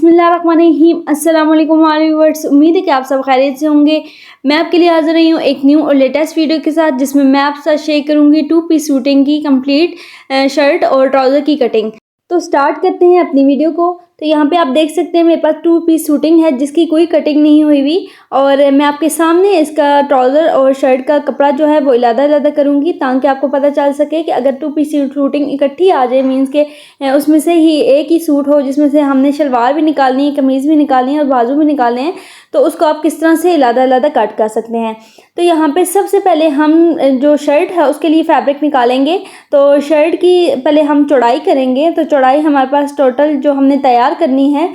बिस्मिल्लाहिर्रहमानिर्रहीम। अस्सलाम वालेकुम व्यूअर्स, उम्मीद है कि आप सब खैरियत से होंगे। मैं आपके लिए हाजिर रही हूँ एक न्यू और लेटेस्ट वीडियो के साथ, जिसमें मैं आपके साथ शेयर करूँगी 2 पीस सूटिंग की कंप्लीट शर्ट और ट्राउज़र की कटिंग। तो स्टार्ट करते हैं अपनी वीडियो को। तो यहाँ पे आप देख सकते हैं मेरे पास 2 पीस सूटिंग है जिसकी कोई कटिंग नहीं हुई हुई, और मैं आपके सामने इसका ट्राउज़र और शर्ट का कपड़ा जो है वो अलग-अलग करूँगी, ताकि आपको पता चल सके कि अगर 2 पीस सूटिंग इकट्ठी आ जाए, मीन्स के उसमें से ही एक ही सूट हो जिसमें से हमने शलवार भी निकालनी है, कमीज़ भी निकालनी है और बाजू भी निकालने हैं, तो उसको आप किस तरह से अलग-अलग कट कर सकते हैं। तो यहाँ पे सबसे पहले हम जो शर्ट है उसके लिए फैब्रिक निकालेंगे। तो शर्ट की पहले हम चौड़ाई करेंगे। तो चौड़ाई हमारे पास टोटल जो हमने तैयार करनी है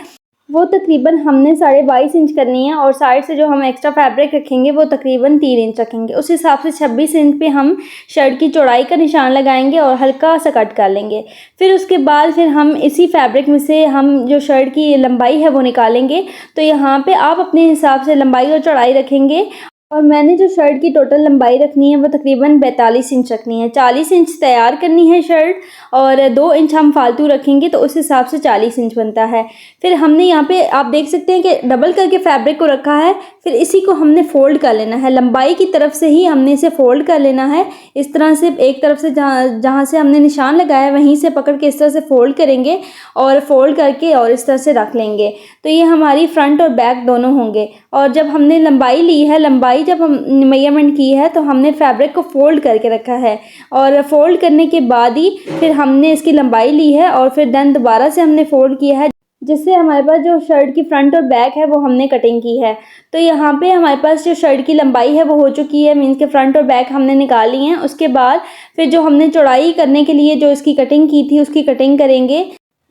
वो तकरीबन हमने 22.5 इंच करनी है, और साइड से जो हम एक्स्ट्रा फैब्रिक रखेंगे वो तकरीबन 3 इंच रखेंगे। उस हिसाब से 26 इंच पे हम शर्ट की चौड़ाई का निशान लगाएंगे और हल्का सा कट कर लेंगे। फिर उसके बाद फिर हम इसी फैब्रिक में से हम जो शर्ट की लंबाई है वो निकालेंगे। तो यहाँ पे आप अपने हिसाब से लंबाई और चौड़ाई रखेंगे, और मैंने जो शर्ट की टोटल लंबाई रखनी है वो तकरीबन 42 इंच रखनी है। 40 इंच तैयार करनी है शर्ट, और 2 इंच हम फालतू रखेंगे, तो उस हिसाब से 40 इंच बनता है। फिर हमने यहाँ पे आप देख सकते हैं कि डबल करके फैब्रिक को रखा है। फिर इसी को हमने फोल्ड कर लेना है, लंबाई की तरफ से ही हमने इसे फोल्ड कर लेना है। इस तरह से एक तरफ से जहाँ से हमने निशान लगाया वहीं से पकड़ के इस तरह से फोल्ड करेंगे, और फोल्ड करके और इस तरह से रख लेंगे। तो ये हमारी फ्रंट और बैक दोनों होंगे। और जब हमने लंबाई ली है, लंबाई जब हम मेजरमेंट की है, तो हमने फैब्रिक को फोल्ड करके रखा है, और फोल्ड करने के बाद ही फिर हमने इसकी लंबाई ली है, और फिर देन दोबारा से हमने फोल्ड किया है, जिससे हमारे पास जो शर्ट की फ्रंट और बैक है वो हमने कटिंग की है। तो यहाँ पे हमारे पास जो शर्ट की लंबाई है वो हो चुकी है, मीन्स के फ्रंट और बैक हमने निकाली हैं। उसके बाद फिर जो हमने चौड़ाई करने के लिए जो इसकी कटिंग की थी उसकी कटिंग करेंगे।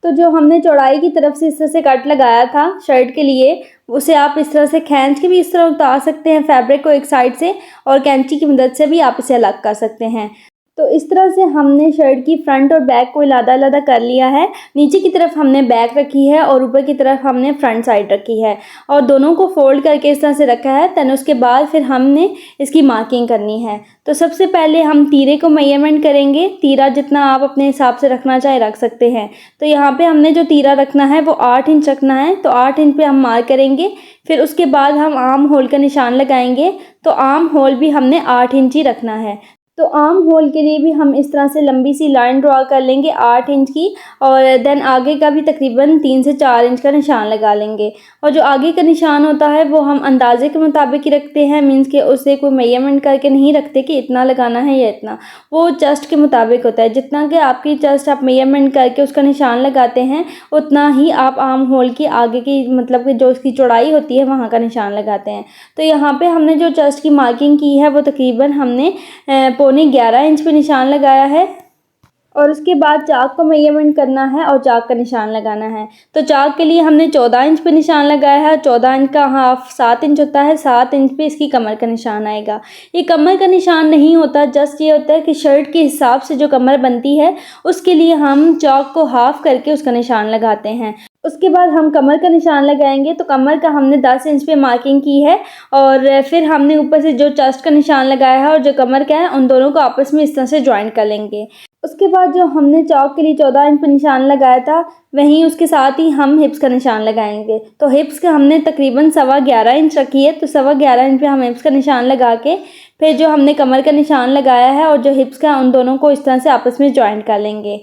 तो जो हमने चौड़ाई की तरफ से इस तरह से कट लगाया था शर्ट के लिए, उसे आप इस तरह से खींच के भी इस तरह उतार सकते हैं फैब्रिक को एक साइड से, और कैंची की मदद से भी आप इसे अलग कर सकते हैं। तो इस तरह से हमने शर्ट की फ्रंट और बैक को अलग-अलग कर लिया है। नीचे की तरफ हमने बैक रखी है और ऊपर की तरफ हमने फ्रंट साइड रखी है, और दोनों को फोल्ड करके इस तरह से रखा है। तन उसके बाद फिर हमने इसकी मार्किंग करनी है। तो सबसे पहले हम तीरे को मेजरमेंट करेंगे। तीरा जितना आप अपने हिसाब से रखना चाहे रख सकते हैं। तो यहाँ पे हमने जो तीरा रखना है वो 8 इंच रखना है, तो 8 इंच पे हम मार्क करेंगे। फिर उसके बाद हम आर्म होल का निशान लगाएंगे। तो आर्म होल भी हमने 8 इंच ही रखना है। तो आर्म होल के लिए भी हम इस तरह से लंबी सी लाइन ड्रॉ कर लेंगे 8 इंच की, और देन आगे का भी तकरीबन 3 से 4 इंच का निशान लगा लेंगे। और जो आगे का निशान होता है वो हम अंदाजे के मुताबिक ही रखते हैं, मीन्स के उसे कोई मेजरमेंट करके नहीं रखते कि इतना लगाना है या इतना। वो चेस्ट के मुताबिक होता है, जितना कि आपकी चेस्ट आप मेजरमेंट करके उसका निशान लगाते हैं उतना ही आप आर्म होल की आगे की मतलब कि जो उसकी चौड़ाई होती है वहाँ का निशान लगाते हैं। तो यहाँ पे हमने जो चेस्ट की मार्किंग की है वो तकरीबन हमने 11 इंच पे निशान लगाया है, और उसके बाद चाक को मेजरमेंट करना है और चाक का निशान लगाना है। तो चाक के लिए हमने 14 इंच पे निशान लगाया है। 14 इंच का हाफ 7 इंच होता है। 7 इंच पे इसकी कमर का निशान आएगा। ये कमर का निशान नहीं होता, जस्ट ये होता है कि शर्ट के हिसाब से जो कमर बनती है उसके लिए हम चाक को हाफ करके उसका निशान लगाते हैं। उसके बाद हम कमर का निशान लगाएंगे। तो कमर का हमने 10 इंच पे मार्किंग की है, और फिर हमने ऊपर से जो चेस्ट का निशान लगाया है और जो कमर का है उन दोनों को आपस में इस तरह से ज्वाइंट कर लेंगे। उसके बाद जो हमने चौक के लिए 14 इंच पर निशान लगाया था वहीं उसके साथ ही हम हिप्स का निशान लगाएंगे। तो हिप्स का हमने तकरीबन 11.25 इंच रखी है। तो 11.25 इंच पे हम हिप्स का निशान लगा के फिर जो हमने कमर का निशान लगाया है और जो हिप्स का उन दोनों को इस तरह से आपस में ज्वाइंट कर लेंगे।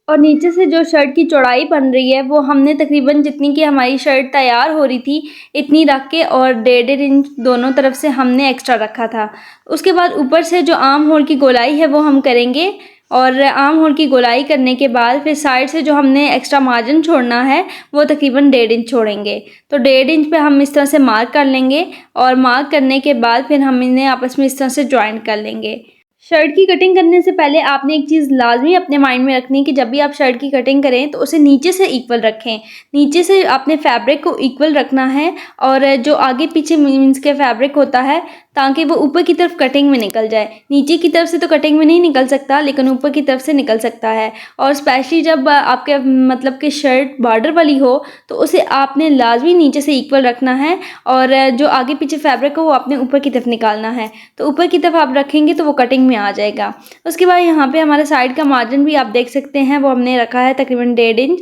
और नीचे से जो शर्ट की चौड़ाई बन रही है वो हमने तकरीबन जितनी की हमारी शर्ट तैयार हो रही थी इतनी रख के, और 1.5 इंच दोनों तरफ से हमने एक्स्ट्रा रखा था। उसके बाद ऊपर से जो आर्म होल की गोलाई है वो हम करेंगे, और आर्म होल की गोलाई करने के बाद फिर साइड से जो हमने एक्स्ट्रा मार्जिन छोड़ना है वो तकरीबन 1.5 इंच छोड़ेंगे। तो 1.5 इंच पे हम इस तरह से मार्क कर लेंगे, और मार्क करने के बाद फिर हम इन्हें आपस में इस तरह से ज्वाइंट कर लेंगे। शर्ट की कटिंग करने से पहले आपने एक चीज़ लाजमी अपने माइंड में रखनी है कि जब भी आप शर्ट की कटिंग करें तो उसे नीचे से इक्वल रखें। नीचे से आपने फैब्रिक को इक्वल रखना है, और जो आगे पीछे मीन्स के फैब्रिक होता है ताकि वो ऊपर की तरफ कटिंग में निकल जाए। नीचे की तरफ से तो कटिंग में नहीं निकल सकता, लेकिन ऊपर की तरफ से निकल सकता है। और स्पेशली जब आपके मतलब कि शर्ट बॉर्डर वाली हो तो उसे आपने लाजमी नीचे से इक्वल रखना है, और जो आगे पीछे फैब्रिक हो वो आपने ऊपर की तरफ निकालना है। तो ऊपर की तरफ आप रखेंगे तो वो कटिंग में आ जाएगा। उसके बाद यहाँ पे हमारे साइड का मार्जिन भी आप देख सकते हैं, वो हमने रखा है तकरीबन 1.5 इंच।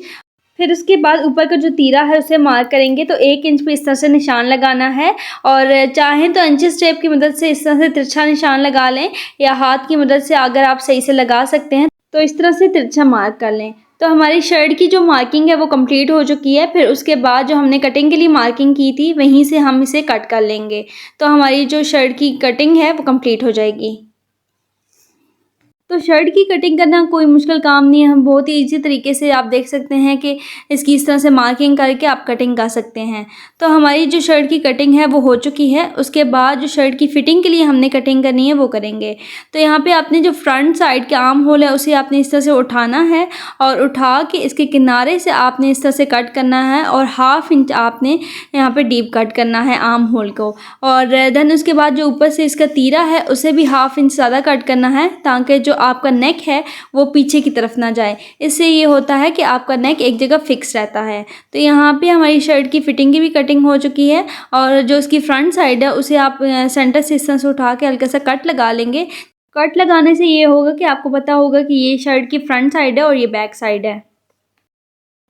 फिर उसके बाद ऊपर का जो तीरा है उसे मार्क करेंगे। तो 1 इंच पे इस तरह से निशान लगाना है और चाहें तो इंचेस टेप की मदद से इस तरह से तिरछा निशान लगा लें या हाथ की मदद से अगर आप सही से लगा सकते हैं तो इस तरह से तिरछा मार्क कर लें। तो हमारी शर्ट की जो मार्किंग है वो कंप्लीट हो चुकी है। फिर उसके बाद जो हमने कटिंग के लिए मार्किंग की थी वहीं से हम इसे कट कर लेंगे। तो हमारी जो शर्ट की कटिंग है वो कंप्लीट हो जाएगी। तो शर्ट की कटिंग करना कोई मुश्किल काम नहीं है, हम बहुत ही ईजी तरीके से आप देख सकते हैं कि इसकी इस तरह से मार्किंग करके आप कटिंग कर सकते हैं। तो हमारी जो शर्ट की कटिंग है वो हो चुकी है। उसके बाद जो शर्ट की फिटिंग के लिए हमने कटिंग करनी है वो करेंगे। तो यहाँ पे आपने जो फ्रंट साइड के आर्म होल है उसे आपने इस तरह से उठाना है और उठा के इसके किनारे से आपने इस तरह से कट करना है और 1/2 इंच आपने यहाँ पे डीप कट करना है आर्म होल को। और देन उसके बाद जो ऊपर से इसका तीरा है उसे भी 1/2 इंच ज़्यादा कट करना है ताकि जो आपका नेक है वो पीछे की तरफ ना जाए। इससे ये होता है कि आपका नेक एक जगह फिक्स रहता है। तो यहाँ पे हमारी शर्ट की फिटिंग की भी कटिंग हो चुकी है और जो इसकी फ्रंट साइड है उसे आप सेंटर से इस तरह से उठा के हल्का सा कट लगा लेंगे। कट लगाने से ये होगा कि आपको पता होगा कि ये शर्ट की फ्रंट साइड है और ये बैक साइड है।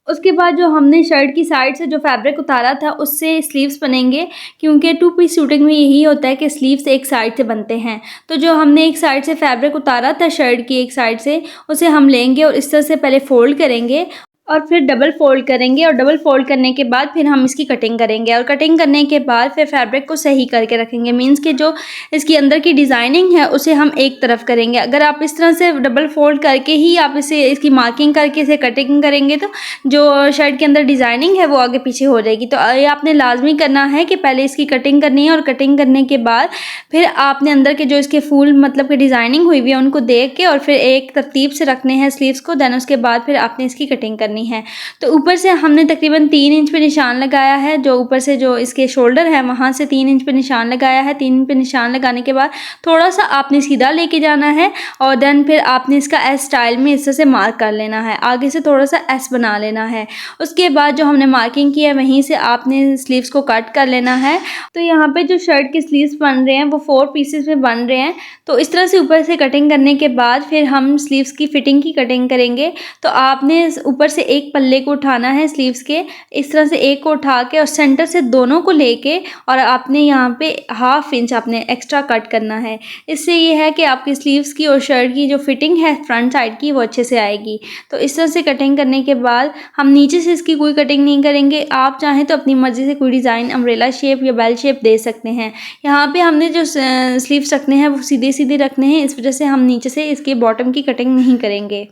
उसके बाद जो हमने शर्ट की साइड से जो फैब्रिक उतारा था उससे स्लीव्स बनेंगे, क्योंकि 2 पीस सूटिंग में यही होता है कि स्लीव्स एक साइड से बनते हैं। तो जो हमने एक साइड से फैब्रिक उतारा था शर्ट की एक साइड से उसे हम लेंगे और इस तरह से पहले फोल्ड करेंगे और फिर डबल फोल्ड करेंगे और डबल फोल्ड करने के बाद फिर हम इसकी कटिंग करेंगे और कटिंग करने के बाद फिर फैब्रिक को सही करके रखेंगे। मींस कि जो इसकी अंदर की डिज़ाइनिंग है उसे हम एक तरफ करेंगे। अगर आप इस तरह से डबल फोल्ड करके ही आप इसे इसकी मार्किंग करके इसे कटिंग करेंगे तो जो शर्ट के अंदर डिज़ाइनिंग है वो आगे पीछे हो जाएगी। तो ये आपने लाजमी करना है कि पहले इसकी कटिंग करनी है और कटिंग करने के बाद फिर आपने अंदर के जो इसके फूल मतलब कि डिज़ाइनिंग हुई हुई है उनको देख के और फिर एक तरतीब से रखने हैं स्लीव्स को। देन उसके बाद फिर आपने इसकी कटिंग करनी है। तो ऊपर से हमने तकरीबन 3 इंच पे निशान लगाया है। जो ऊपर से जो इसके शोल्डर है वहाँ से 3 इंच पे निशान लगाया है। 3 इंच पे निशान लगाने के बाद थोड़ा सा आपने सीधा लेके जाना है और देन फिर आपने इसका एस स्टाइल में इस तरह से मार्क कर लेना है। आगे से थोड़ा सा एस बना लेना है। उसके बाद जो हमने मार्किंग की है वहीं से आपने स्लीव्स को कट कर लेना है। तो यहाँ पे जो शर्ट के स्लीव्स बन रहे हैं वो 4 पीसेस में बन रहे हैं। तो इस तरह से ऊपर से कटिंग करने के बाद फिर हम स्लीव्स की फिटिंग की कटिंग करेंगे। तो आपने ऊपर से एक पल्ले को उठाना है स्लीव्स के, इस तरह से एक को उठा के और सेंटर से दोनों को लेके और आपने यहाँ पे 1/2 इंच आपने एक्स्ट्रा कट करना है। इससे ये है कि आपकी स्लीव्स की और शर्ट की जो फिटिंग है फ्रंट साइड की वो अच्छे से आएगी। तो इस तरह से कटिंग करने के बाद हम नीचे से इसकी कोई कटिंग नहीं करेंगे। आप चाहें तो अपनी मर्ज़ी से कोई डिज़ाइन अम्ब्रेला शेप या बेल शेप दे सकते हैं। यहाँ पे हमने जो स्लीव्स रखने हैं वो सीधे सीधे रखने हैं, इस वजह से हम नीचे से इसके बॉटम की कटिंग नहीं करेंगे।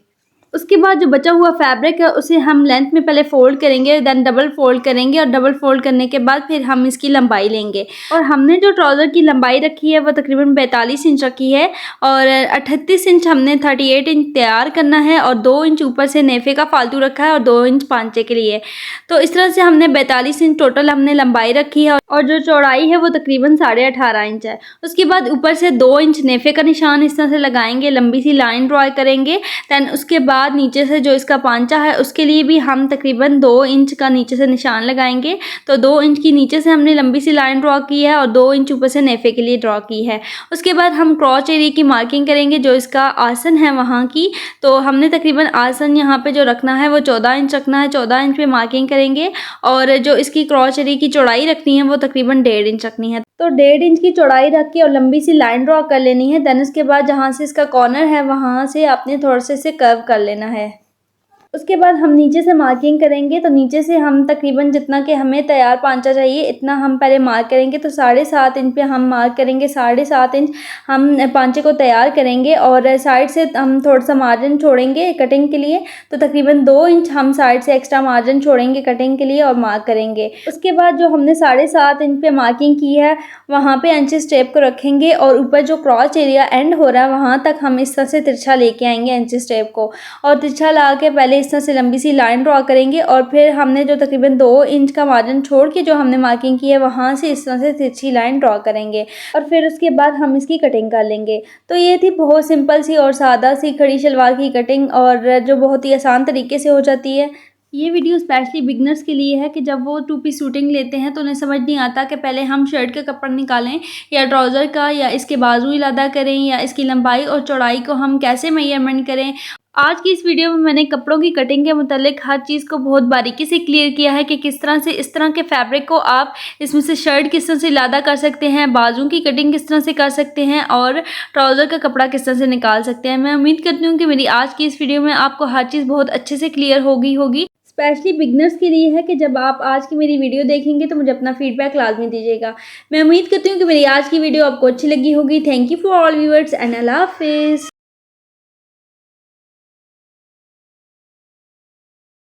उसके बाद जो बचा हुआ फैब्रिक है उसे हम लेंथ में पहले फोल्ड करेंगे, देन डबल फोल्ड करेंगे और डबल फोल्ड करने के बाद फिर हम इसकी लंबाई लेंगे। और हमने जो ट्राउज़र की लंबाई रखी है वो तकरीबन 42 इंच रखी है और 38 इंच हमने 38 इंच तैयार करना है और 2 इंच ऊपर से नेफे का फालतू रखा है और 2 इंच पांचे के लिए। तो इस तरह से हमने 42 इंच टोटल हमने लंबाई रखी है और जो चौड़ाई है वो तकरीबन 18.5 इंच है। उसके बाद ऊपर से 2 इंच नेफे का निशान इस तरह से लगाएंगे, लंबी सी लाइन ड्रॉ करेंगे। दैन उसके बाद नीचे से जो इसका पांचा है उसके लिए भी हम तकरीबन 2 इंच का नीचे से निशान लगाएंगे। तो 2 इंच की नीचे से हमने लंबी सी लाइन ड्रॉ की है और 2 इंच ऊपर से नेफे के लिए ड्रॉ की है। उसके बाद हम क्रॉच एरिया की मार्किंग करेंगे, जो इसका आसन है वहाँ की। तो हमने तकरीबन आसन यहाँ पे जो रखना है वो 14 इंच रखना है। 14 इंच पे मार्किंग करेंगे और जो इसकी क्रॉच एरिया की चौड़ाई रखनी है वो तकरीबन 1.5 इंच रखनी है। तो 1.5 इंच की चौड़ाई रख के और लंबी सी लाइन ड्रॉ कर लेनी है। देन उसके बाद जहाँ से इसका कॉर्नर है वहाँ से आपने थोड़ा सा इसे कर्व कर लेना है। उसके बाद हम नीचे से मार्किंग करेंगे। तो नीचे से हम तकरीबन जितना कि हमें तैयार पांचा चाहिए इतना हम पहले मार्क करेंगे। तो 7.5 इंच पे हम मार्क करेंगे। 7.5 इंच हम पांचे को तैयार करेंगे और साइड से हम थोड़ा सा मार्जिन छोड़ेंगे कटिंग के लिए। तो तकरीबन 2 इंच हम साइड से एक्स्ट्रा मार्जिन छोड़ेंगे कटिंग के लिए और मार्क करेंगे। उसके बाद जो हमने 7.5 इंच पे मार्किंग की है वहाँ पे इंचेस टेप को रखेंगे और ऊपर जो क्रॉच एरिया एंड हो रहा है वहाँ तक हम इस तरह से तिरछा लेके आएंगे इंचेस टेप को और तिरछा ला के पहले इस तरह से लंबी सी लाइन ड्रॉ करेंगे और फिर हमने जो तकरीबन 2 इंच का मार्जिन छोड़ के जो हमने मार्किंग की है वहाँ से इस तरह से तिरछी लाइन ड्रॉ करेंगे और फिर उसके बाद हम इसकी कटिंग कर लेंगे। तो ये थी बहुत सिंपल सी और सादा सी खड़ी शलवार की कटिंग और जो बहुत ही आसान तरीके से हो जाती है। ये वीडियो स्पेशली बिगनर्स के लिए है कि जब वो 2 पीस सूटिंग लेते हैं तो उन्हें समझ नहीं आता कि पहले हम शर्ट का कपड़ा निकालें या ट्राउज़र का या इसके बाजू इलादा करें या इसकी लंबाई और चौड़ाई को हम कैसे मेजरमेंट करें आज की इस वीडियो में मैंने कपड़ों की कटिंग के मुतालिक हर चीज़ को बहुत बारीकी से क्लियर किया है कि किस तरह से इस तरह के फैब्रिक को आप इसमें से शर्ट किस तरह से लादा कर सकते हैं, बाजू की कटिंग किस तरह से कर सकते हैं और ट्राउज़र का कपड़ा किस तरह से निकाल सकते हैं। मैं उम्मीद करती हूँ कि मेरी आज की इस वीडियो में आपको हर चीज़ बहुत अच्छे से क्लियर होगी। स्पेशली बिगनर्स के लिए है कि जब आप आज की मेरी वीडियो देखेंगे तो मुझे अपना फीडबैक लाजमी दीजिएगा। मैं उम्मीद करती हूँ कि मेरी आज की वीडियो आपको अच्छी लगी होगी। Thank you for all viewers and अल्लाह हाफिज़।